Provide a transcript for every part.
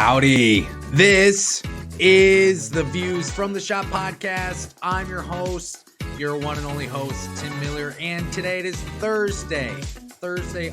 Howdy. This is the Views from the Shop podcast. I'm your host, your one and only host, Tim Miller, and today it is Thursday,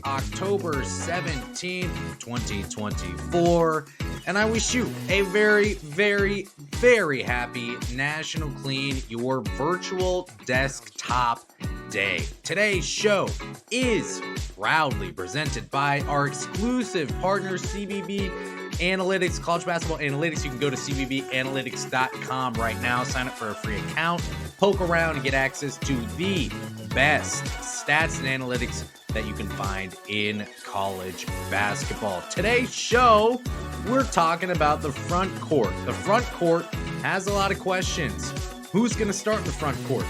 October 17th, 2024, and I wish you a very, very, very happy National Clean Your Virtual Desktop Day. Today's show is proudly presented by our exclusive partner, CBB Analytics, College Basketball Analytics. You can go to cbbanalytics.com right now, sign up for a free account, poke around, and get access to the best stats and analytics that you can find in college basketball. Today's show, we're talking about the front court. The front court has a lot of questions. Who's going to start in the front court?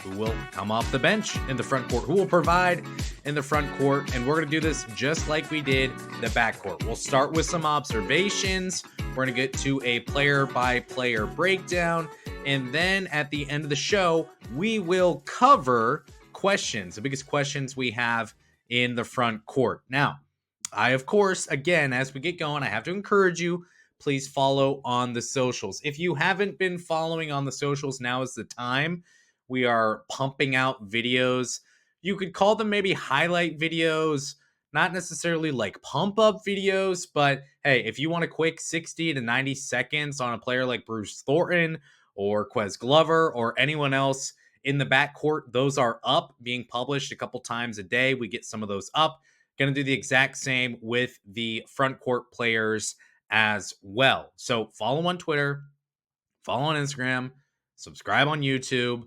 Who will come off the bench in the front court? Who will provide in the front court? And we're going to do this just like we did the back court. We'll start with some observations. We're going to get to a player-by-player breakdown. And then at the end of the show, we will cover questions, the biggest questions we have in the front court. Now, I, of course, again, as we get going, I have to encourage you, please follow on the socials. If you haven't been following on the socials, now is the time. We are pumping out videos. You could call them maybe highlight videos, not necessarily like pump up videos, but hey, if you want a quick 60 to 90 seconds on a player like Bruce Thornton or Quez Glover or anyone else in the backcourt, those are up, being published a couple times a day. We get some of those up. Going to do the exact same with the front court players as well. So follow on Twitter, follow on Instagram, subscribe on YouTube.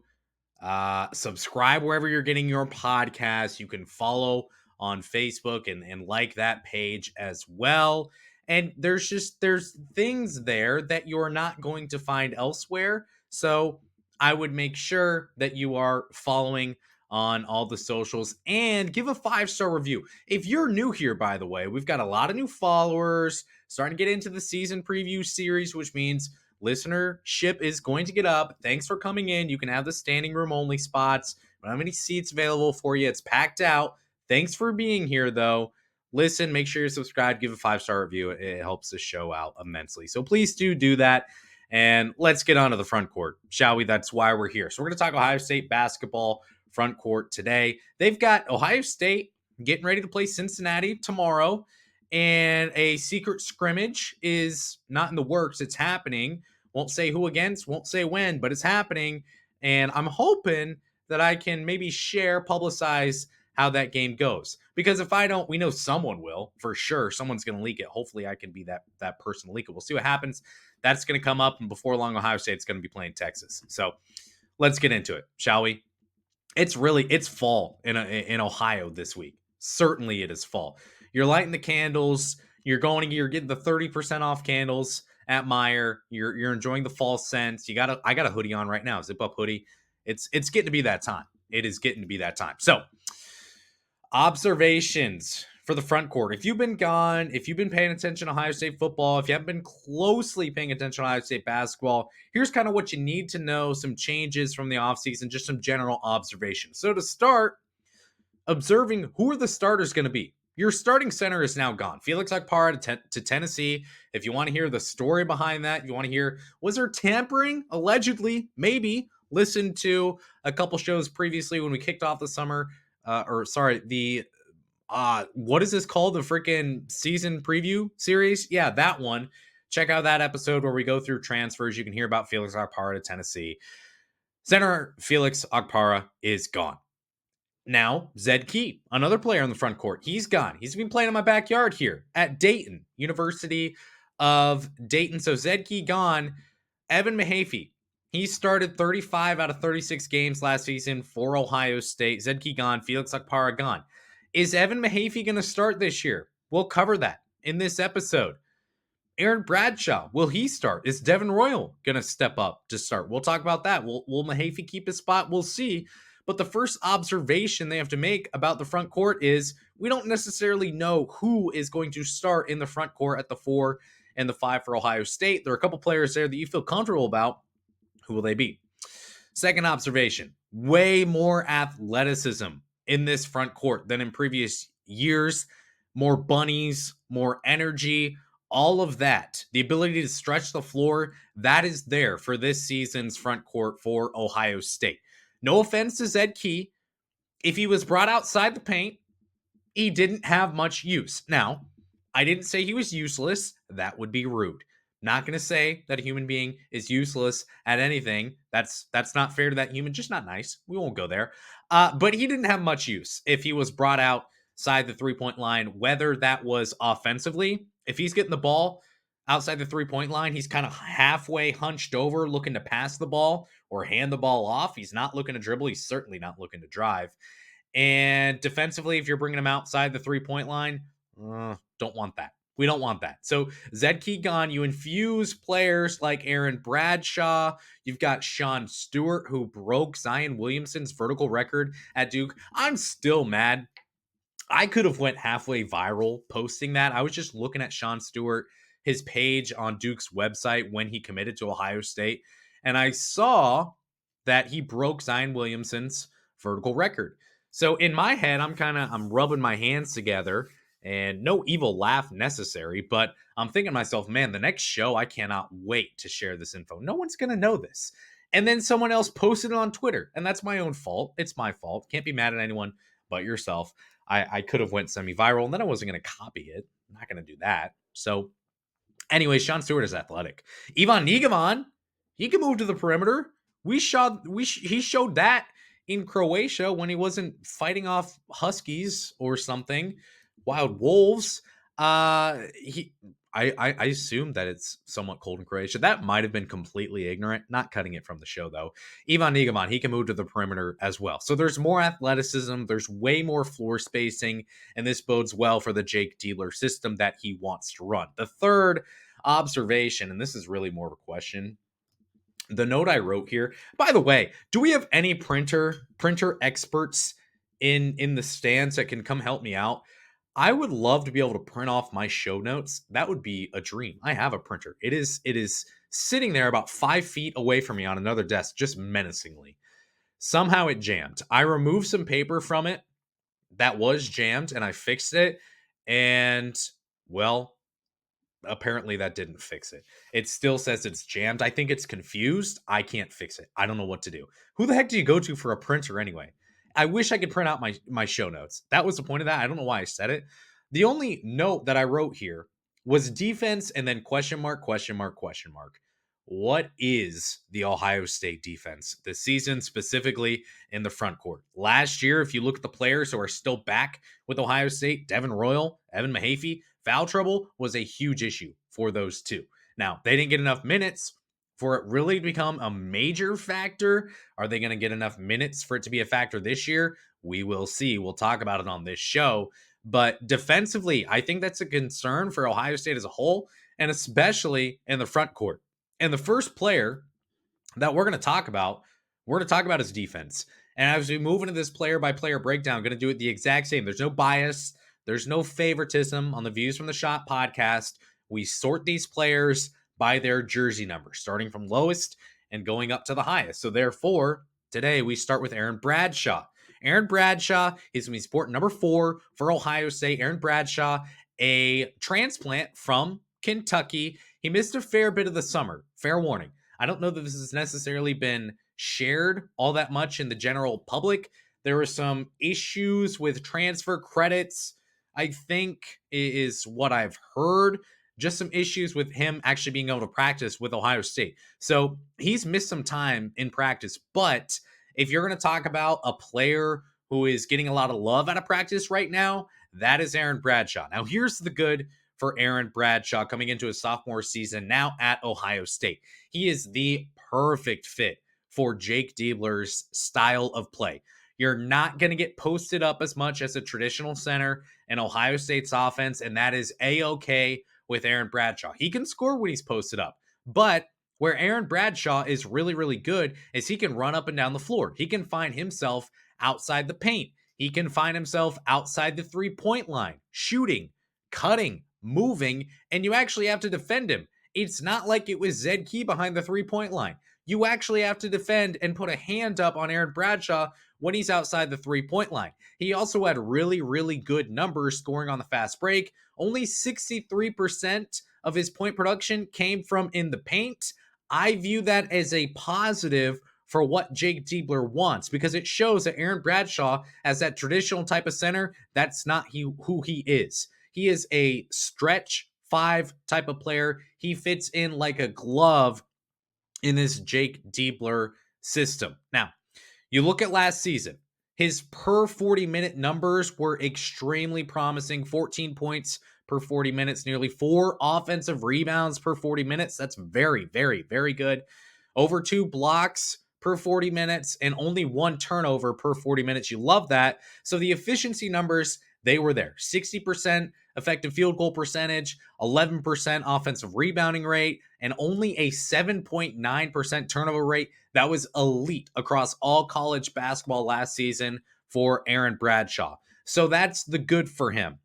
Subscribe wherever you're getting your podcasts. You can follow on Facebook and like that page as well. And there's things there that you're not going to find elsewhere. So I would make sure that you are following on all the socials and give a 5-star review. If you're new here, by the way, we've got a lot of new followers, starting to get into the season preview series, which means listenership is going to get up. Thanks for coming in. You can have the standing room only spots. We don't have any seats available for you. It's packed out. Thanks for being here, though. Listen, make sure you're subscribed. Give a 5-star review. It helps the show out immensely. So please do that. And let's get on to the front court, shall we? That's why we're here. So we're going to talk Ohio State basketball front court today. They've got Ohio State getting ready to play Cincinnati tomorrow. And a secret scrimmage is not in the works. It's happening. Won't say who against, won't say when, but it's happening. And I'm hoping that I can maybe publicize how that game goes. Because if I don't, we know someone will, for sure. Someone's going to leak it. Hopefully I can be that person to leak it. We'll see what happens. That's going to come up. And before long, Ohio State's going to be playing Texas. So let's get into it, shall we? It's fall in Ohio this week. Certainly it is fall. You're lighting the candles. You're getting the 30% off candles at Meijer. You're enjoying the fall scents. I got a hoodie on right now, zip up hoodie. It's getting to be that time. It is getting to be that time. So, observations for the front court. If you've been gone, if you've been paying attention to Ohio State football, if you haven't been closely paying attention to Ohio State basketball, here's kind of what you need to know, some changes from the offseason, just some general observations. So to start, observing who are the starters going to be. Your starting center is now gone. Felix Okpara to Tennessee. If you want to hear the story behind that, if you want to hear, was there tampering? Allegedly, maybe. Listen to a couple shows previously when we kicked off the summer, what is this called? The freaking season preview series? Yeah, that one. Check out that episode where we go through transfers. You can hear about Felix Okpara to Tennessee. Center Felix Okpara is gone. Now, Zed Key, another player on the front court, he's gone. He's been playing in my backyard here at Dayton, University of Dayton. So Zed Key gone. Evan Mahaffey, he started 35 out of 36 games last season for Ohio State. Zed Key gone. Felix Okpara gone. Is Evan Mahaffey going to start this year? We'll cover that in this episode. Aaron Bradshaw, will he start? Is Devin Royal going to step up to start? We'll talk about that. Will Mahaffey keep his spot? We'll see. But the first observation they have to make about the front court is we don't necessarily know who is going to start in the front court at the 4 and the 5 for Ohio State. There are a couple players there that you feel comfortable about. Who will they be? Second observation, way more athleticism in this front court than in previous years. More bunnies, more energy All of that, the ability to stretch the floor, that is there for this season's front court for Ohio State. No offense to Zed Key. If he was brought outside the paint, he didn't have much use. Now, I didn't say he was useless. That would be rude. Not going to say that a human being is useless at anything. That's not fair to that human. Just not nice. We won't go there. But he didn't have much use if he was brought outside the 3-point line, whether that was offensively. If he's getting the ball outside the 3-point line, he's kind of halfway hunched over looking to pass the ball or hand the ball off. He's not looking to dribble. He's certainly not looking to drive. And defensively, if you're bringing him outside the 3-point line, don't want that. We don't want that. So Zed Key gone. You infuse players like Aaron Bradshaw. You've got Sean Stewart, who broke Zion Williamson's vertical record at Duke. I'm still mad. I could have went halfway viral posting that. I was just looking at Sean Stewart, his page on Duke's website when he committed to Ohio State, and I saw that he broke Zion Williamson's vertical record. So in my head, I'm rubbing my hands together, and no evil laugh necessary, but I'm thinking to myself, man, the next show, I cannot wait to share this info. No one's going to know this. And then someone else posted it on Twitter, and that's my own fault. It's my fault. Can't be mad at anyone but yourself. I could have went semi-viral, and then I wasn't going to copy it. I'm not going to do that. So anyway, Sean Stewart is athletic. Ivan Nigaman, he can move to the perimeter. He showed that in Croatia when he wasn't fighting off Huskies or something, wild wolves. I assume that it's somewhat cold in Croatia. That might have been completely ignorant. Not cutting it from the show, though. Ivan Nigaman, he can move to the perimeter as well. So there's more athleticism. There's way more floor spacing, and this bodes well for the Jake Diebler system that he wants to run. The third observation, and this is really more of a question, the note I wrote here. By the way, do we have any printer experts in the stands that can come help me out? I would love to be able to print off my show notes. That would be a dream. I have a printer. It is sitting there about 5 feet away from me on another desk, just menacingly. Somehow it jammed. I removed some paper from it that was jammed, and I fixed it. And, well, apparently that didn't fix it. It still says it's jammed. I think it's confused. I can't fix it. I don't know what to do. Who the heck do you go to for a printer anyway? I wish I could print out my show notes. That was the point of that. I don't know why I said it. The only note that I wrote here was defense and then question mark, question mark, question mark. What is the Ohio State defense this season, specifically in the front court? Last year, if you look at the players who are still back with Ohio State, Devin Royal, Evan Mahaffey, foul trouble was a huge issue for those two. Now, they didn't get enough minutes for it really to become a major factor. Are they going to get enough minutes for it to be a factor this year? We will see. We'll talk about it on this show. But defensively, I think that's a concern for Ohio State as a whole, and especially in the front court. And the first player that we're going to talk about his defense. And as we move into this player by player breakdown, I'm going to do it the exact same. There's no bias. There's no favoritism on the Views from the Shot podcast. We sort these players by their jersey number, starting from lowest and going up to the highest. So therefore, today we start with Aaron Bradshaw. Aaron Bradshaw is going to be sport number 4 for Ohio State. Aaron Bradshaw, a transplant from Kentucky. He missed a fair bit of the summer. Fair warning. I don't know that this has necessarily been shared all that much in the general public. There were some issues with transfer credits, I think, is what I've heard. Just some issues with him actually being able to practice with Ohio State. So he's missed some time in practice. But if you're going to talk about a player who is getting a lot of love out of practice right now, that is Aaron Bradshaw. Now, here's the good for Aaron Bradshaw coming into his sophomore season now at Ohio State. He is the perfect fit for Jake Diebler's style of play. You're not going to get posted up as much as a traditional center in Ohio State's offense, and that is A-okay with Aaron Bradshaw. He can score when he's posted up, but where Aaron Bradshaw is really, really good is he can run up and down the floor. He can find himself outside the paint. He can find himself outside the 3-point line, shooting, cutting, moving, and you actually have to defend him. It's not like it was Zed Key behind the 3-point line. you actually have to defend and put a hand up on Aaron Bradshaw when he's outside the 3-point line. He also had really, really good numbers scoring on the fast break. Only 63% of his point production came from in the paint. I view that as a positive for what Jake Diebler wants, because it shows that Aaron Bradshaw, as that traditional type of center, that's not who he is. He is a stretch 5 type of player. He fits in like a glove in this Jake Diebler system. Now, you look at last season, his per 40-minute numbers were extremely promising. 14 points per 40 minutes, nearly 4 offensive rebounds per 40 minutes. That's very, very, very good. Over 2 blocks per 40 minutes and only 1 turnover per 40 minutes. You love that. So the efficiency numbers, they were there. 60% effective field goal percentage, 11% offensive rebounding rate, and only a 7.9% turnover rate. That was elite across all college basketball last season for Aaron Bradshaw. So that's the good for him.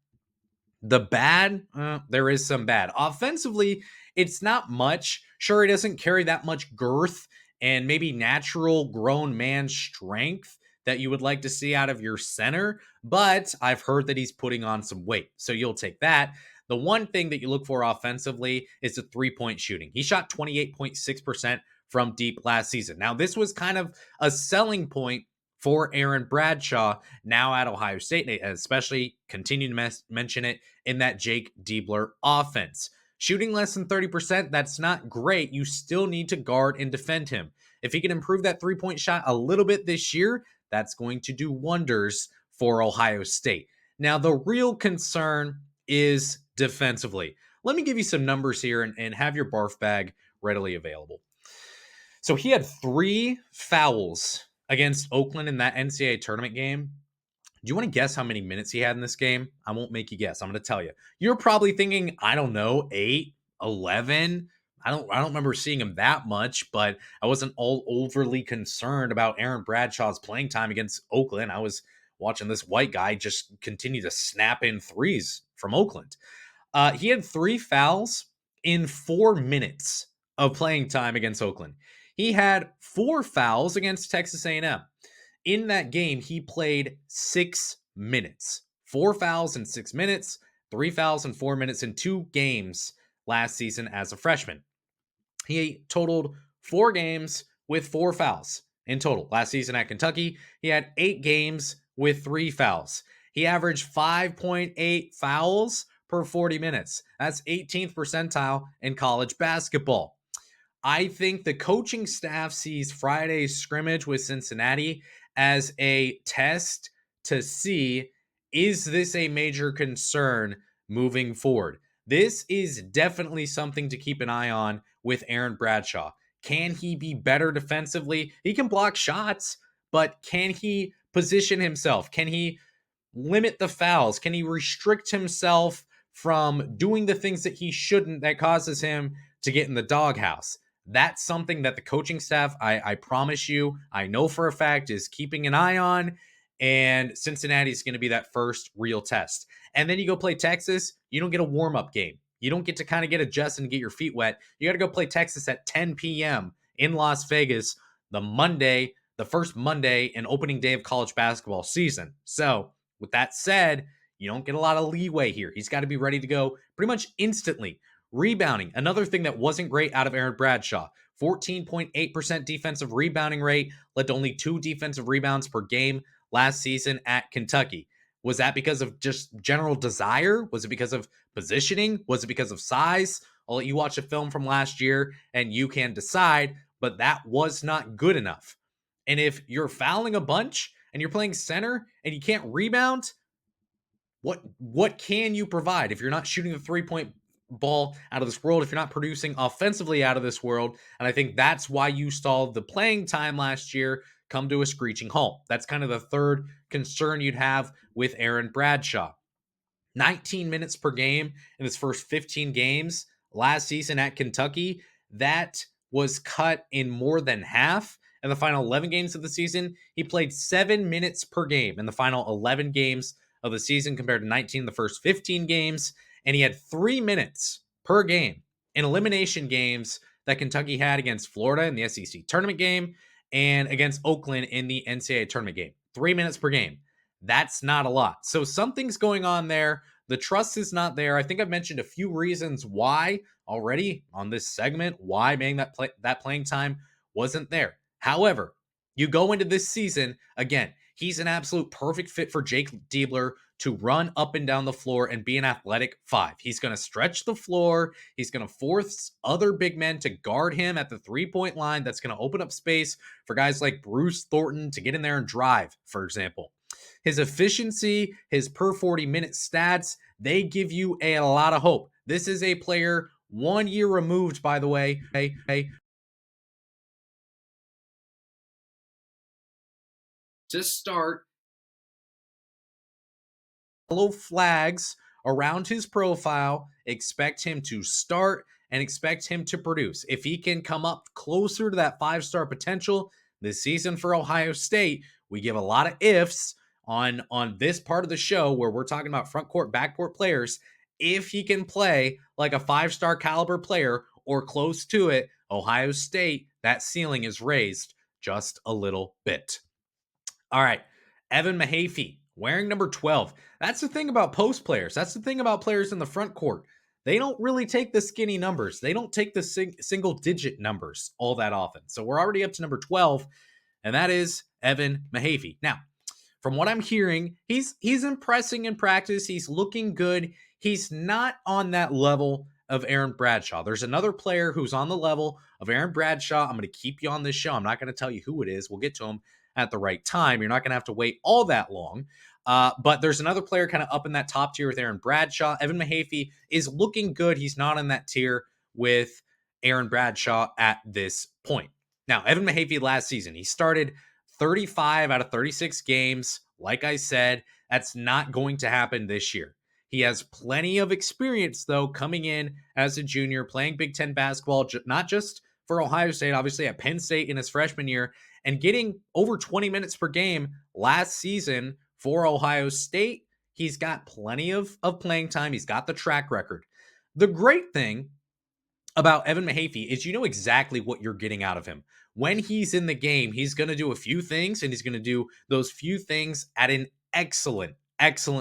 The bad, there is some bad. Offensively, it's not much. Sure, he doesn't carry that much girth and maybe natural grown man strength that you would like to see out of your center, but I've heard that he's putting on some weight, so you'll take that. The one thing that you look for offensively is the 3-point shooting. He shot 28.6% from deep last season. Now, this was kind of a selling point for Aaron Bradshaw now at Ohio State, and especially continue to mention it in that Jake Diebler offense. Shooting less than 30%, that's not great. You still need to guard and defend him. If he can improve that 3-point shot a little bit this year, that's going to do wonders for Ohio State. Now, the real concern is defensively. Let me give you some numbers here and have your barf bag readily available. So he had 3 fouls against Oakland in that NCAA tournament game. Do you want to guess how many minutes he had in this game? I won't make you guess. I'm going to tell you. You're probably thinking, I don't know, 8, 11. I don't remember seeing him that much, but I wasn't all overly concerned about Aaron Bradshaw's playing time against Oakland. I was watching this white guy just continue to snap in threes from Oakland. He had 3 fouls in 4 minutes of playing time against Oakland. He had 4 fouls against Texas A&M. In that game, he played 6 minutes. 4 fouls in 6 minutes, 3 fouls in 4 minutes in 2 games last season as a freshman. He totaled 4 games with 4 fouls in total. Last season at Kentucky, he had 8 games with 3 fouls. He averaged 5.8 fouls per 40 minutes. That's 18th percentile in college basketball. I think the coaching staff sees Friday's scrimmage with Cincinnati as a test to see, is this a major concern moving forward? This is definitely something to keep an eye on with Aaron Bradshaw. Can he be better defensively? He can block shots, but can he position himself? Can he limit the fouls? Can he restrict himself from doing the things that he shouldn't that causes him to get in the doghouse? That's something that the coaching staff, I promise you, I know for a fact, is keeping an eye on. And Cincinnati is going to be that first real test. And then you go play Texas. You don't get a warm-up game. You don't get to kind of get adjusted and get your feet wet. You got to go play Texas at 10 p.m. in Las Vegas, the first Monday and opening day of college basketball season. So with that said, you don't get a lot of leeway here. He's got to be ready to go pretty much instantly. Rebounding, another thing that wasn't great out of Aaron Bradshaw. 14.8% defensive rebounding rate, led to only 2 defensive rebounds per game last season at Kentucky. Was that because of just general desire? Was it because of positioning? Was it because of size? I'll let you watch a film from last year and you can decide, but that was not good enough. And if you're fouling a bunch and you're playing center and you can't rebound, what can you provide if you're not shooting the 3-point ball out of this world, if you're not producing offensively out of this world? And I think that's why you saw the playing time last year come to a screeching halt. That's kind of the third concern you'd have with Aaron Bradshaw. 19 minutes per game in his first 15 games last season at Kentucky. That was cut in more than half. In the final 11 games of the season, he played 7 minutes per game in the final 11 games of the season compared to 19 in the first 15 games. And he had 3 minutes per game in elimination games that Kentucky had against Florida in the SEC tournament game and against Oakland in the NCAA tournament game. 3 minutes per game. That's not a lot. So something's going on there. The trust is not there. I think I've mentioned a few reasons why already on this segment, why maybe that playing time wasn't there. However, you go into this season, again, he's an absolute perfect fit for Jake Diebler to run up and down the floor and be an athletic 5. He's going to stretch the floor. He's going to force other big men to guard him at the 3-point line. That's going to open up space for guys like Bruce Thornton to get in there and drive, for example. His efficiency, his per 40-minute stats, they give you a lot of hope. This is a player 1 year removed, by the way, to start. Yellow flags around his profile. Expect him to start and expect him to produce. If he can come up closer to that 5-star potential this season for Ohio State, we give a lot of ifs on this part of the show where we're talking about front court, back court players. If he can play like a 5-star caliber player or close to it, Ohio State, that ceiling is raised just a little bit. All right, Evan Mahaffey wearing number 12. That's the thing about post players. That's the thing about players in the front court. They don't really take the skinny numbers. They don't take the single digit numbers all that often. So we're already up to number 12, and that is Evan Mahaffey. Now, from what I'm hearing, he's impressing in practice. He's looking good. He's not on that level of Aaron Bradshaw. There's another player who's on the level of Aaron Bradshaw. I'm going to keep you on this show. I'm not going to tell you who it is. We'll get to him at the right time. You're not going to have to wait all that long. But there's another player kind of up in that top tier with Aaron Bradshaw. Evan Mahaffey is looking good. He's not in that tier with Aaron Bradshaw at this point. Now, Evan Mahaffey last season, he started 35 out of 36 games. Like I said, that's not going to happen this year. He has plenty of experience, though, coming in as a junior, playing Big Ten basketball, not just for Ohio State, obviously at Penn State in his freshman year, and getting over 20 minutes per game last season for Ohio State. He's got plenty of playing time. He's got the track record. The great thing about Evan Mahaffey is you know exactly what you're getting out of him. When he's in the game, he's going to do a few things, and he's going to do those few things at an excellent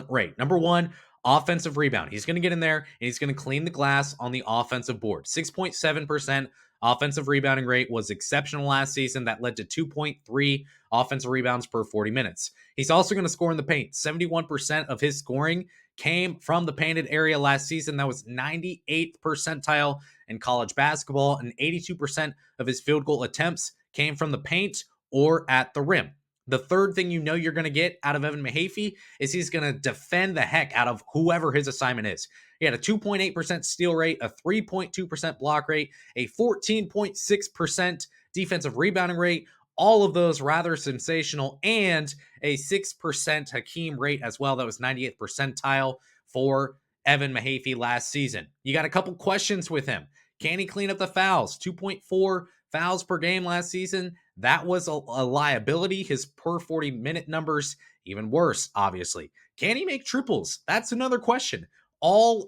rate. Number one, offensive rebound. He's going to get in there, and he's going to clean the glass on the offensive board. 6.7% offensive rebounding rate was exceptional last season. That led to 2.3 offensive rebounds per 40 minutes. He's also going to score in the paint. 71% of his scoring came from the painted area last season. That was 98th percentile in college basketball, and 82% of his field goal attempts came from the paint or at the rim. The third thing you know you're going to get out of Evan Mahaffey is he's going to defend the heck out of whoever his assignment is. He had a 2.8% steal rate, a 3.2% block rate, a 14.6% defensive rebounding rate, all of those rather sensational, and a 6% Hakeem rate as well. That was 98th percentile for Evan Mahaffey last season. You got a couple questions with him. Can he clean up the fouls? 2.4 fouls per game last season. That was a liability. His per 40-minute numbers, even worse, obviously. Can he make triples? That's another question.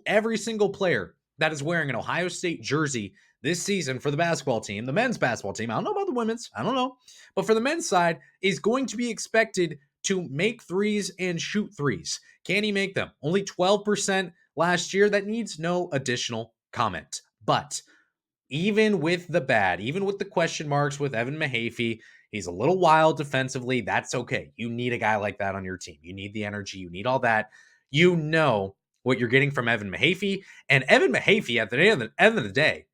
Every single player that is wearing an Ohio State jersey this season for the basketball team, the men's basketball team, I don't know about the women's, I don't know, but for the men's side, is going to be expected to make threes and shoot threes. Can he make them? Only 12% last year. That needs no additional comment. But even with the bad, even with the question marks with Evan Mahaffey, he's a little wild defensively. That's okay. You need a guy like that on your team. You need the energy. You need all that. You know what you're getting from Evan Mahaffey. And Evan Mahaffey, at the end of the day,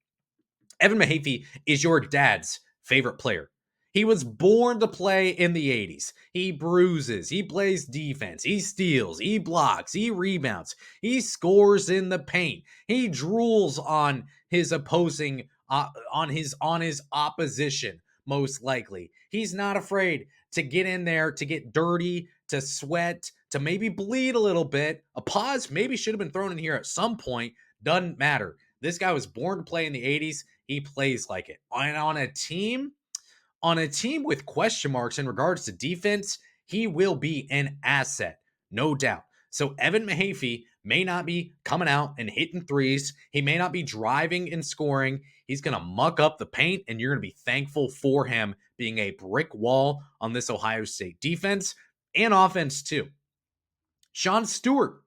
Evan Mahaffey is your dad's favorite player. He was born to play in the 80s. He bruises, he plays defense, he steals, he blocks, he rebounds, he scores in the paint. He drools on his opposing, on his opposition, most likely. He's not afraid to get in there, to get dirty, to sweat, to maybe bleed a little bit. A pause maybe should have been thrown in here at some point. Doesn't matter. This guy was born to play in the 80s. He plays like it. And on a team with question marks in regards to defense, he will be an asset, no doubt. So Evan Mahaffey may not be coming out and hitting threes. He may not be driving and scoring. He's going to muck up the paint, and you're going to be thankful for him being a brick wall on this Ohio State defense and offense, too. Sean Stewart,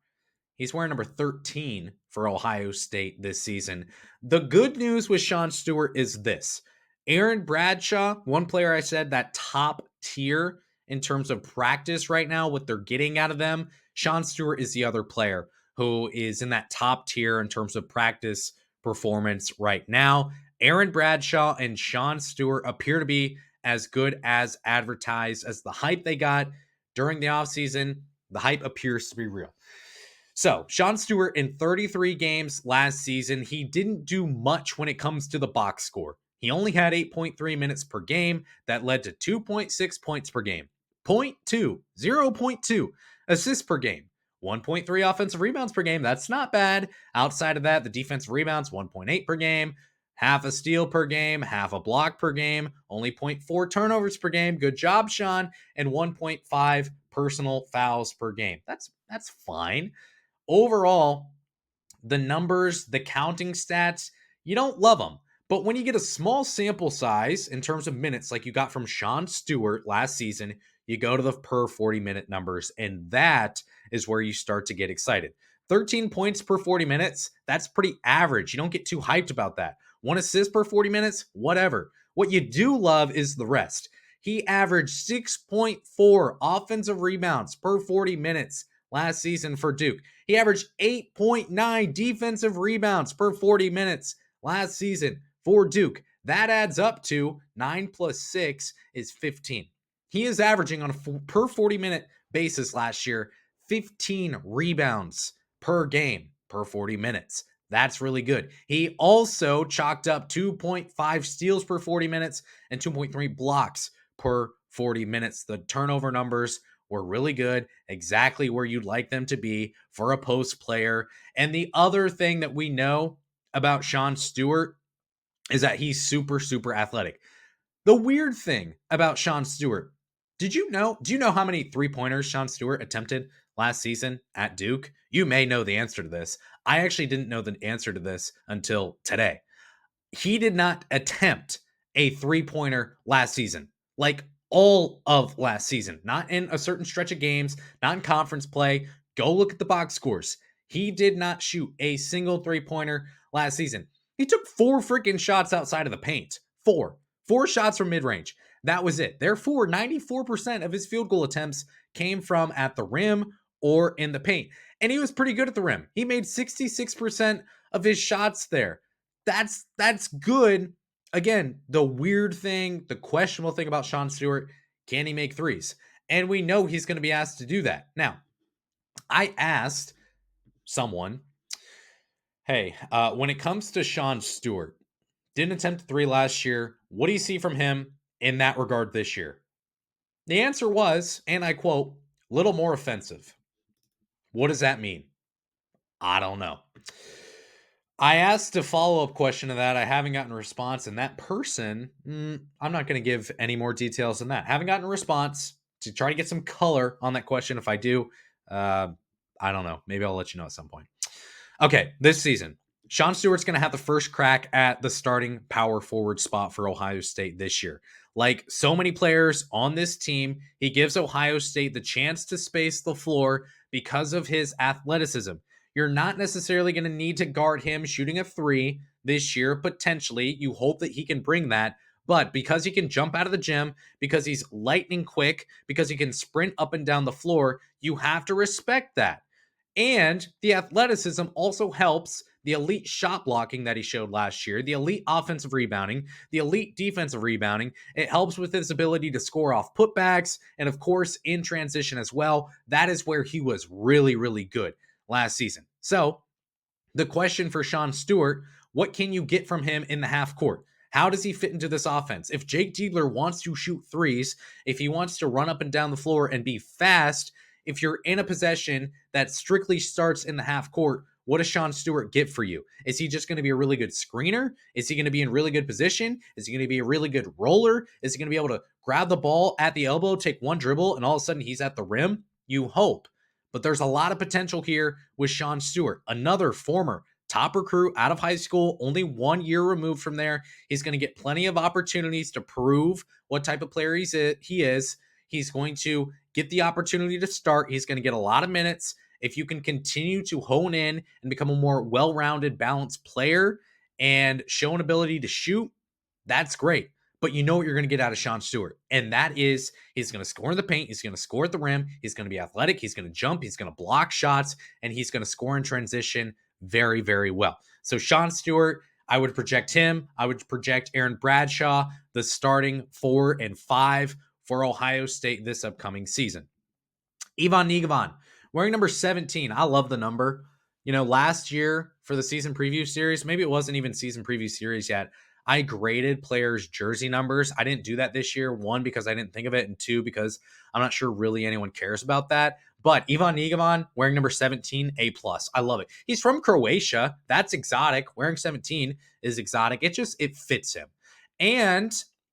he's wearing number 13 for Ohio State this season. The good news with Sean Stewart is this. Aaron Bradshaw, one player I said that top tier in terms of practice right now, what they're getting out of them. Sean Stewart is the other player who is in that top tier in terms of practice performance right now. Aaron Bradshaw and Sean Stewart appear to be as good as advertised as the hype they got during the offseason. The hype appears to be real. So, Sean Stewart in 33 games last season, he didn't do much when it comes to the box score. He only had 8.3 minutes per game. That led to 2.6 points per game, 0.2 assists per game, 1.3 offensive rebounds per game. That's not bad. Outside of that, the defensive rebounds, 1.8 per game, half a steal per game, half a block per game, only 0.4 turnovers per game. Good job, Sean. And 1.5 personal fouls per game. That's fine. Overall, the numbers, the counting stats, you don't love them. But when you get a small sample size in terms of minutes, like you got from Sean Stewart last season, you go to the per 40-minute numbers, and that is where you start to get excited. 13 points per 40 minutes, that's pretty average. You don't get too hyped about that. 1 assist per 40 minutes, whatever. What you do love is the rest. He averaged 6.4 offensive rebounds per 40 minutes last season for Duke. He averaged 8.9 defensive rebounds per 40 minutes last season for Duke. That adds up to 9 plus 6 is 15. He is averaging on a per 40-minute basis last year 15 rebounds per game per 40 minutes. That's really good. He also chalked up 2.5 steals per 40 minutes and 2.3 blocks per 40 minutes. The turnover numbers were really good, exactly where you'd like them to be for a post player. And the other thing that we know about Sean Stewart is that he's super, super athletic. The weird thing about Sean Stewart, do you know how many three-pointers Sean Stewart attempted last season at Duke? You may know the answer to this. I actually didn't know the answer to this until today. He did not attempt a three-pointer last season. Like all of last season, not in a certain stretch of games, not in conference play. Go look at the box scores. He did not shoot a single three-pointer last season. He took 4 freaking shots outside of the paint. 4 shots from mid-range. That was it. Therefore, 94% of his field goal attempts came from at the rim or in the paint. And he was pretty good at the rim. He made 66% of his shots there. That's good. Again, the weird thing, the questionable thing about Sean Stewart, can he make threes? And we know he's going to be asked to do that. Now, I asked someone, hey, when it comes to Sean Stewart, didn't attempt a 3 last year. What do you see from him in that regard this year? The answer was, and I quote, little more offensive. What does that mean? I don't know. I asked a follow-up question to that. I haven't gotten a response, and that person, I'm not going to give any more details than that. Haven't gotten a response to try to get some color on that question. If I do, I don't know. Maybe I'll let you know at some point. Okay, this season, Sean Stewart's going to have the first crack at the starting power forward spot for Ohio State this year. Like so many players on this team, he gives Ohio State the chance to space the floor because of his athleticism. You're not necessarily going to need to guard him shooting a 3 this year, potentially. You hope that he can bring that. But because he can jump out of the gym, because he's lightning quick, because he can sprint up and down the floor, you have to respect that. And the athleticism also helps the elite shot blocking that he showed last year, the elite offensive rebounding, the elite defensive rebounding. It helps with his ability to score off putbacks and, of course, in transition as well. That is where he was really, really good last season. So the question for Sean Stewart, what can you get from him in the half court? How does he fit into this offense? If Jake Diegler wants to shoot threes, if he wants to run up and down the floor and be fast, if you're in a possession that strictly starts in the half court, what does Sean Stewart get for you? Is he just going to be a really good screener? Is he going to be in really good position? Is he going to be a really good roller? Is he going to be able to grab the ball at the elbow, take one dribble, and all of a sudden he's at the rim? You hope. But there's a lot of potential here with Sean Stewart, another former top recruit out of high school, only 1 year removed from there. He's going to get plenty of opportunities to prove what type of player he is. He's going to get the opportunity to start. He's going to get a lot of minutes. If you can continue to hone in and become a more well-rounded, balanced player and show an ability to shoot, that's great. But you know what you're going to get out of Sean Stewart. And that is he's going to score in the paint. He's going to score at the rim. He's going to be athletic. He's going to jump. He's going to block shots. And he's going to score in transition very, very well. So Sean Stewart, I would project him. I would project Aaron Bradshaw, the starting 4 and 5 for Ohio State this upcoming season. Ivan Nigovan, wearing number 17. I love the number. You know, last year for the season preview series, maybe it wasn't even season preview series yet, I graded players' jersey numbers. I didn't do that this year. 1, because I didn't think of it, and 2, because I'm not sure really anyone cares about that. But Ivan Nigovan wearing number 17, A+. I love it. He's from Croatia. That's exotic. Wearing 17 is exotic. It fits him. And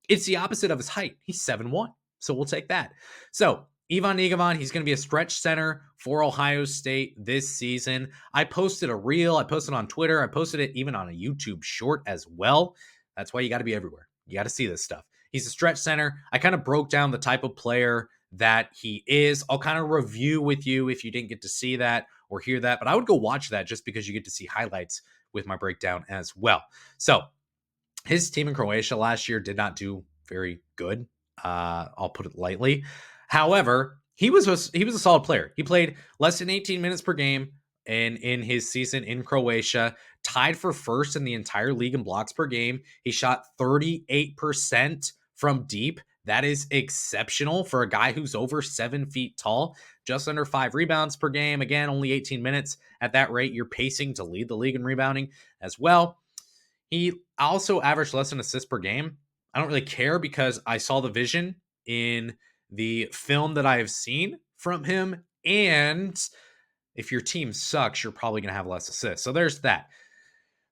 it's the opposite of his height. He's 7'1". So we'll take that. So Ivan Nigovan, he's going to be a stretch center for Ohio State this season. I posted a reel. I posted on Twitter. I posted it even on a YouTube short as well. That's why you got to be everywhere. You got to see this stuff. He's a stretch center. I kind of broke down the type of player that he is. I'll kind of review with you if you didn't get to see that or hear that, but I would go watch that just because you get to see highlights with my breakdown as well. So his team in Croatia last year did not do very good. I'll put it lightly. However, he was a solid player. He played less than 18 minutes per game in his season in Croatia, tied for first in the entire league in blocks per game. He shot 38% from deep. That is exceptional for a guy who's over 7 feet tall, just under 5 rebounds per game. Again, only 18 minutes. At that rate, you're pacing to lead the league in rebounding as well. He also averaged less than assists per game. I don't really care because I saw the vision in the film that I have seen from him. And if your team sucks, you're probably going to have less assists. So there's that.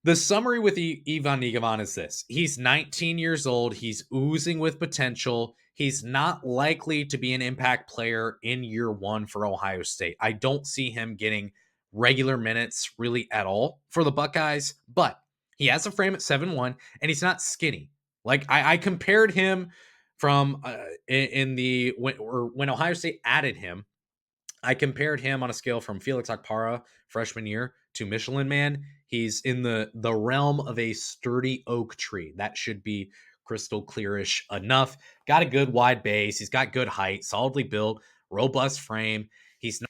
The summary with Ivan Nigovan is this. He's 19 years old. He's oozing with potential. He's not likely to be an impact player in year 1 for Ohio State. I don't see him getting regular minutes really at all for the Buckeyes, but he has a frame at 7'1", and he's not skinny. Like I compared him from when Ohio State added him, I compared him on a scale from Felix Okpara freshman year to Michelin Man. He's in the realm of a sturdy oak tree. That should be crystal clearish enough. Got a good wide base. He's got good height, solidly built, robust frame. He's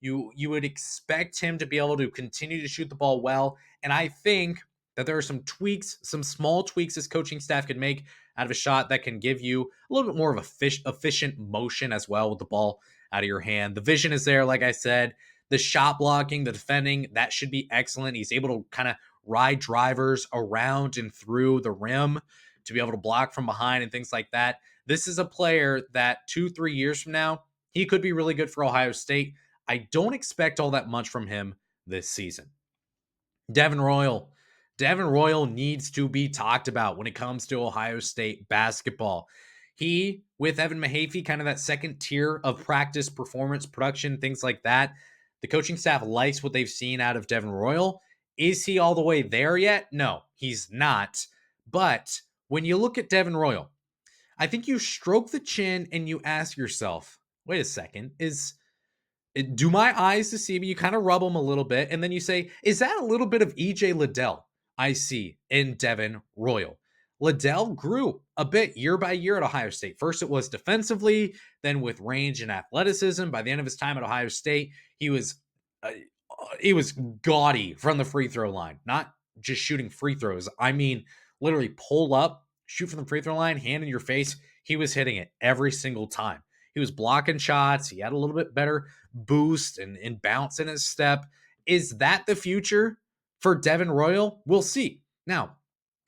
You would expect him to be able to continue to shoot the ball well. And I think that there are some tweaks, some small tweaks his coaching staff can make out of a shot that can give you a little bit more of efficient motion as well with the ball out of your hand. The vision is there, like I said. The shot blocking, the defending, that should be excellent. He's able to kind of ride drivers around and through the rim to be able to block from behind and things like that. This is a player that 2-3 years from now, he could be really good for Ohio State. I don't expect all that much from him this season. Devin Royal. Devin Royal needs to be talked about when it comes to Ohio State basketball. He, with Evan Mahaffey, kind of that second tier of practice, performance, production, things like that. The coaching staff likes what they've seen out of Devin Royal. Is he all the way there yet? No, he's not. But when you look at Devin Royal, I think you stroke the chin and you ask yourself, wait a second, do my eyes deceive me? You kind of rub them a little bit, and then you say, is that a little bit of EJ Liddell I see in Devin Royal? Liddell grew a bit year by year at Ohio State. First, it was defensively, then with range and athleticism. By the end of his time at Ohio State, he was gaudy from the free throw line, not just shooting free throws. I mean, literally pull up, shoot from the free throw line, hand in your face. He was hitting it every single time. He was blocking shots. He had a little bit better boost and bounce in his step. Is that the future for Devin Royal? We'll see. Now,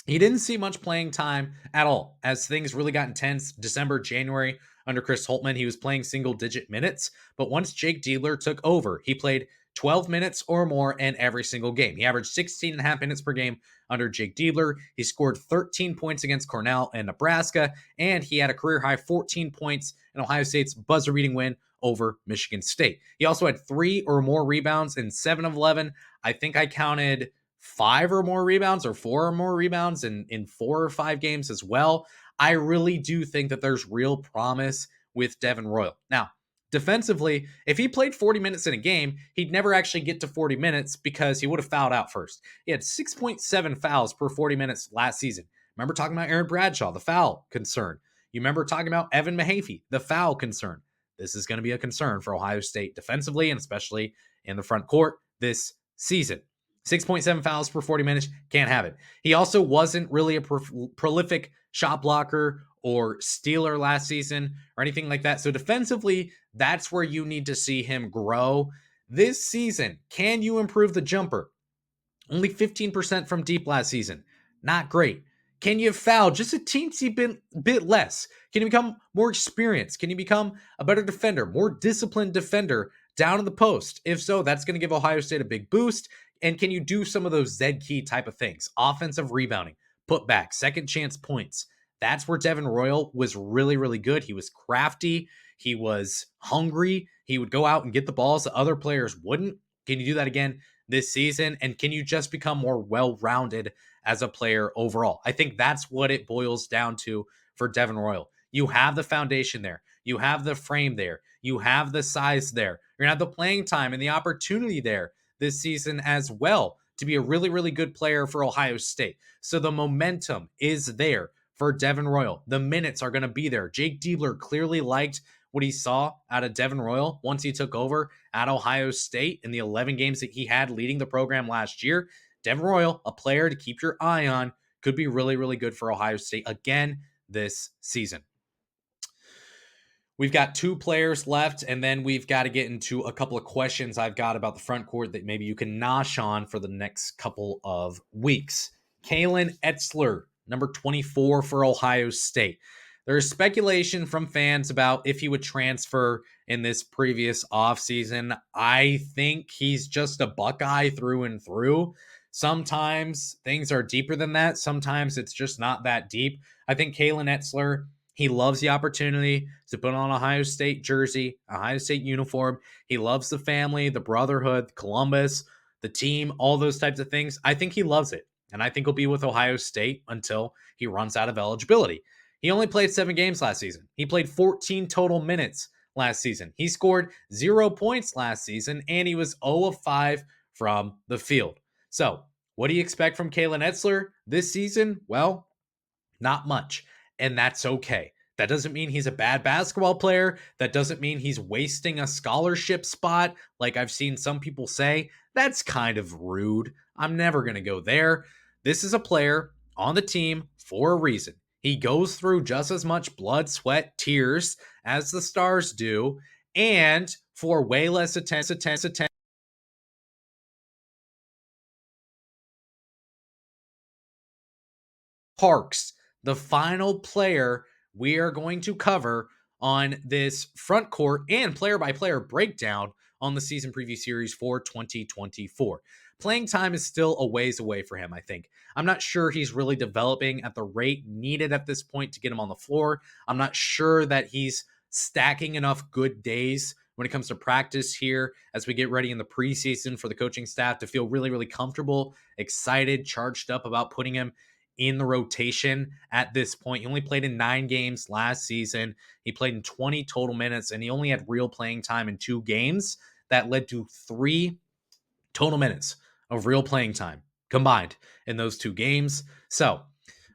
he didn't see much playing time at all as things really got intense December, January under Chris Holtmann. He was playing single-digit minutes, but once Jake Diebler took over, he played 12 minutes or more in every single game. He averaged 16 and a half minutes per game under Jake Diebler. He scored 13 points against Cornell and Nebraska, and he had a career high 14 points in Ohio State's buzzer beating win over Michigan State. He also had 3 or more rebounds in 7 of 11. I think I counted 5 or more rebounds or 4 or more rebounds in 4 or 5 games as well. I really do think that there's real promise with Devin Royal. Now, defensively, if he played 40 minutes in a game, he'd never actually get to 40 minutes because he would have fouled out first. He had 6.7 fouls per 40 minutes last season. Remember talking about Aaron Bradshaw, the foul concern. You remember talking about Evan Mahaffey, the foul concern. This is going to be a concern for Ohio State defensively and especially in the front court this season. 6.7 fouls per 40 minutes, can't have it. He also wasn't really a prolific shot blocker or stealer last season or anything like that. So defensively, that's where you need to see him grow. This season, can you improve the jumper? Only 15% from deep last season. Not great. Can you foul just a teensy bit less? Can you become more experienced? Can you become a better defender, more disciplined defender down in the post? If so, that's going to give Ohio State a big boost. And can you do some of those Z-key type of things? Offensive rebounding, put back, second chance points. That's where Devin Royal was really, really good. He was crafty. He was hungry. He would go out and get the balls that other players wouldn't. Can you do that again this season? And can you just become more well-rounded as a player overall? I think that's what it boils down to for Devin Royal. You have the foundation there. You have the frame there. You have the size there. You're going to have the playing time and the opportunity there this season as well to be a really, really good player for Ohio State. So the momentum is there for Devin Royal. The minutes are going to be there. Jake Diebler clearly liked what he saw out of Devin Royal once he took over at Ohio State in the 11 games that he had leading the program last year. Devin Royal, a player to keep your eye on, could be really, really good for Ohio State again this season. We've got 2 players left, and then we've got to get into a couple of questions I've got about the front court that maybe you can nosh on for the next couple of weeks. Kalen Etzler, number 24 for Ohio State. There's speculation from fans about if he would transfer in this previous offseason. I think he's just a Buckeye through and through. Sometimes things are deeper than that. Sometimes it's just not that deep. I think Kalen Etzler, he loves the opportunity to put on Ohio State jersey, Ohio State uniform. He loves the family, the brotherhood, Columbus, the team, all those types of things. I think he loves it. And I think he'll be with Ohio State until he runs out of eligibility. He only played 7 games last season. He played 14 total minutes last season. He scored 0 points last season, and he was 0 of 5 from the field. So, what do you expect from Kalen Etzler this season? Well, not much. And that's okay. That doesn't mean he's a bad basketball player. That doesn't mean he's wasting a scholarship spot like I've seen some people say. That's kind of rude. I'm never going to go there. This is a player on the team for a reason. He goes through just as much blood, sweat, tears as the stars do, and for way less attention. Parks, the final player we are going to cover on this front court and player-by-player breakdown on the season preview series for 2024. Playing time is still a ways away for him, I think. I'm not sure he's really developing at the rate needed at this point to get him on the floor. I'm not sure that he's stacking enough good days when it comes to practice here as we get ready in the preseason for the coaching staff to feel really, really comfortable, excited, charged up about putting him in the rotation at this point. He only played in 9 games last season. He played in 20 total minutes, and he only had real playing time in 2 games. That led to 3 total minutes of real playing time combined in those 2 games. So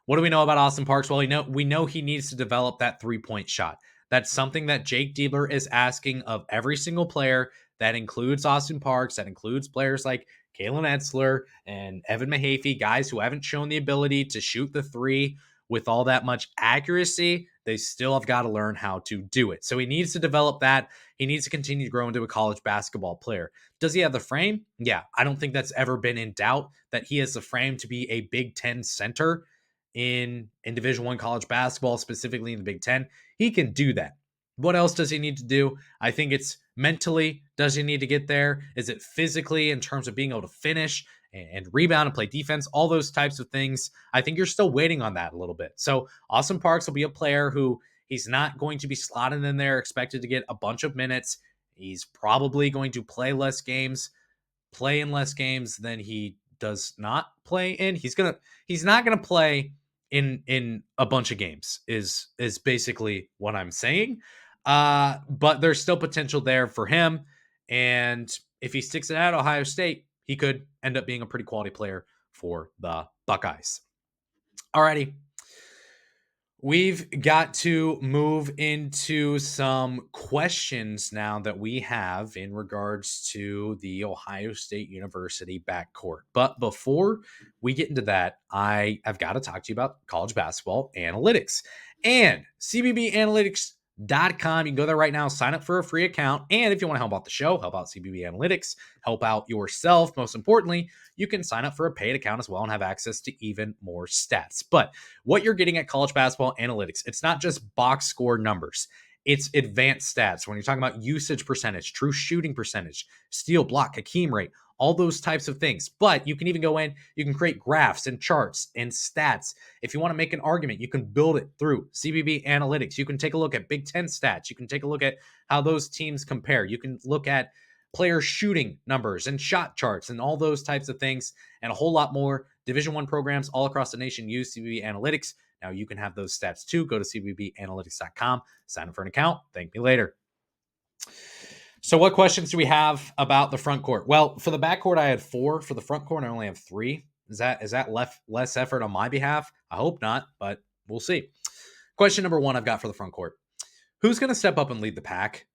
what do we know about Austin Parks? Well, we know he needs to develop that 3-point shot. That's something that Jake Diebler is asking of every single player. That includes Austin Parks. That includes players like Kalen Etzler and Evan Mahaffey, guys who haven't shown the ability to shoot the 3 with all that much accuracy. They still have got to learn how to do it. So he needs to develop that. He needs to continue to grow into a college basketball player. Does he have the frame? Yeah, I don't think that's ever been in doubt that he has the frame to be a Big Ten center in Division I college basketball, specifically in the Big Ten. He can do that. What else does he need to do? I think it's mentally. Does he need to get there? Is it physically in terms of being able to finish and rebound and play defense? All those types of things. I think you're still waiting on that a little bit. So Austin Parks will be a player who he's not going to be slotted in there, expected to get a bunch of minutes. He's probably going to play in less games than he does not play in. He's not gonna play in a bunch of games is basically what I'm saying. But there's still potential there for him. And if he sticks it out at Ohio State, he could end up being a pretty quality player for the Buckeyes. Alrighty. We've got to move into some questions now that we have in regards to the Ohio State University backcourt. But before we get into that, I have got to talk to you about college basketball analytics and CBBanalytics.com. You can go there right now, sign up for a free account. And if you want to help out the show, help out CBB Analytics, help out yourself, most importantly, you can sign up for a paid account as well and have access to even more stats. But what you're getting at college basketball analytics, it's not just box score numbers. It's advanced stats. When you're talking about usage percentage, true shooting percentage, steal, block, Hakeem rate, all those types of things. But you can even go in, you can create graphs and charts and stats. If you want to make an argument, you can build it through CBB Analytics. You can take a look at Big Ten stats. You can take a look at how those teams compare. You can look at player shooting numbers and shot charts and all those types of things and a whole lot more. Division I programs all across the nation use CBB Analytics. Now you can have those stats too. Go to cbbanalytics.com, sign up for an account. Thank me later. So what questions do we have about the front court? Well, for the backcourt, I had 4. For the front court, I only have 3. Is that less effort on my behalf? I hope not, but we'll see. Question number 1 I've got for the front court. Who's going to step up and lead the pack?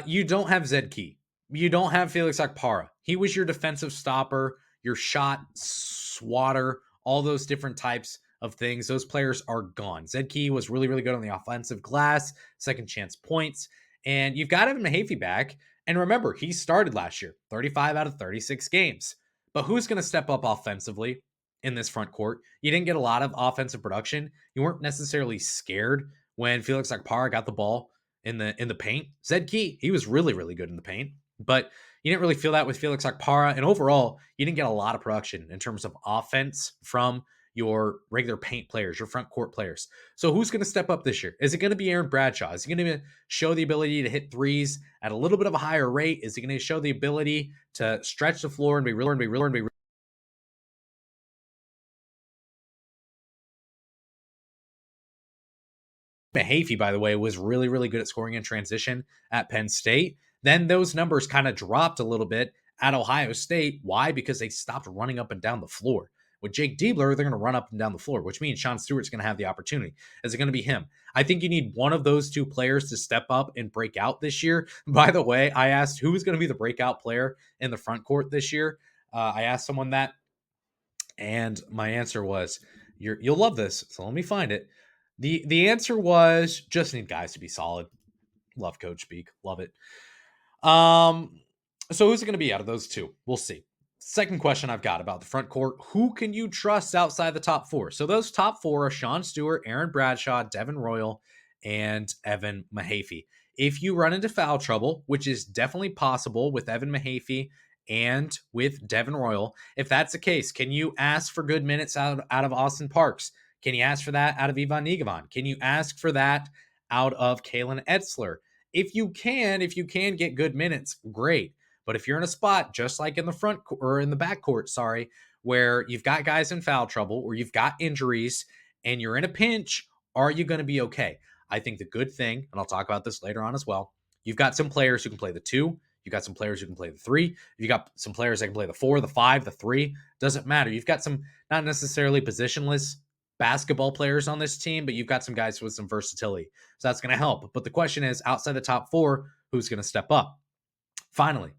You don't have Zed Key. You don't have Felix Okpara. He was your defensive stopper, your shot swatter, all those different types of things. Those players are gone. Zed Key was really, really good on the offensive glass, second chance points. And you've got Evan Mahaffey back. And remember, he started last year, 35 out of 36 games. But who's going to step up offensively in this front court? You didn't get a lot of offensive production. You weren't necessarily scared when Felix Okpara got the ball in the paint. Zed Key, he was really, really good in the paint. But you didn't really feel that with Felix Okpara. And overall, you didn't get a lot of production in terms of offense from your regular paint players, your front court players. So who's going to step up this year? Is it going to be Aaron Bradshaw? Is he going to show the ability to hit threes at a little bit of a higher rate? Is he going to show the ability to stretch the floor and be Mahaffey, by the way, was really, really good at scoring in transition at Penn State. Then those numbers kind of dropped a little bit at Ohio State. Why? Because they stopped running up and down the floor. With Jake Diebler, they're going to run up and down the floor, which means Sean Stewart's going to have the opportunity. Is it going to be him? I think you need one of those 2 players to step up and break out this year. By the way, I asked who's going to be the breakout player in the front court this year. I asked someone that, and my answer was, you'll love this, so let me find it. The answer was just need guys to be solid. Love Coach Speak. Love it. So who's it going to be out of those 2? We'll see. Second question I've got about the front court. Who can you trust outside the top 4? So those top 4 are Sean Stewart, Aaron Bradshaw, Devin Royal, and Evan Mahaffey. If you run into foul trouble, which is definitely possible with Evan Mahaffey and with Devin Royal, if that's the case, can you ask for good minutes out of Austin Parks? Can you ask for that out of Ivan Nigovan? Can you ask for that out of Kalen Etzler? If you can get good minutes, great. But if you're in a spot just like in the front or in the backcourt, where you've got guys in foul trouble or you've got injuries and you're in a pinch, are you going to be okay? I think the good thing, and I'll talk about this later on as well, you've got some players who can play the 2. You've got some players who can play the 3. You've got some players that can play the 4, the 5, the 3. Doesn't matter. You've got some not necessarily positionless basketball players on this team, but you've got some guys with some versatility. So that's going to help. But the question is, outside the top 4, who's going to step up? Finally,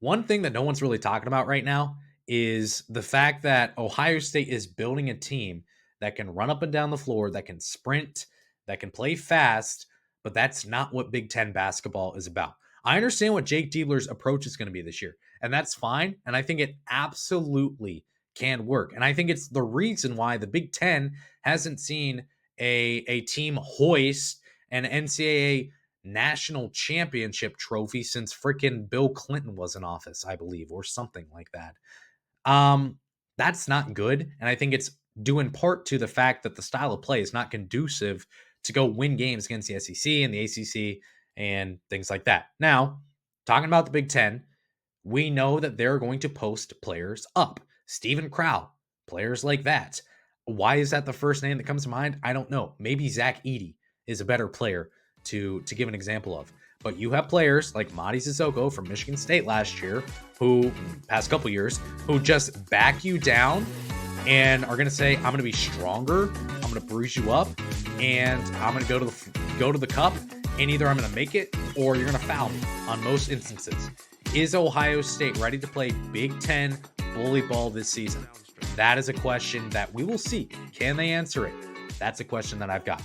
one thing that no one's really talking about right now is the fact that Ohio State is building a team that can run up and down the floor, that can sprint, that can play fast, but that's not what Big Ten basketball is about. I understand what Jake Diebler's approach is going to be this year, and that's fine. And I think it absolutely can work. And I think it's the reason why the Big Ten hasn't seen a team hoist an NCAA national championship trophy since freaking Bill Clinton was in office, I believe, or something like that. That's not good. And I think it's due in part to the fact that the style of play is not conducive to go win games against the SEC and the ACC and things like that. Now, talking about the Big Ten, we know that they're going to post players up. Stephen Crowell, players like that. Why is that the first name that comes to mind? I don't know. Maybe Zach Edey is a better player to give an example of. But you have players like Mady Sissoko from Michigan State last year, who, past couple years, who just back you down and are going to say, I'm going to be stronger, I'm going to bruise you up, and I'm going to go to the cup, and either I'm going to make it or you're going to foul me on most instances. Is Ohio State ready to play Big Ten bully ball this season? That is a question that we will see. Can they answer it? That's a question that I've got.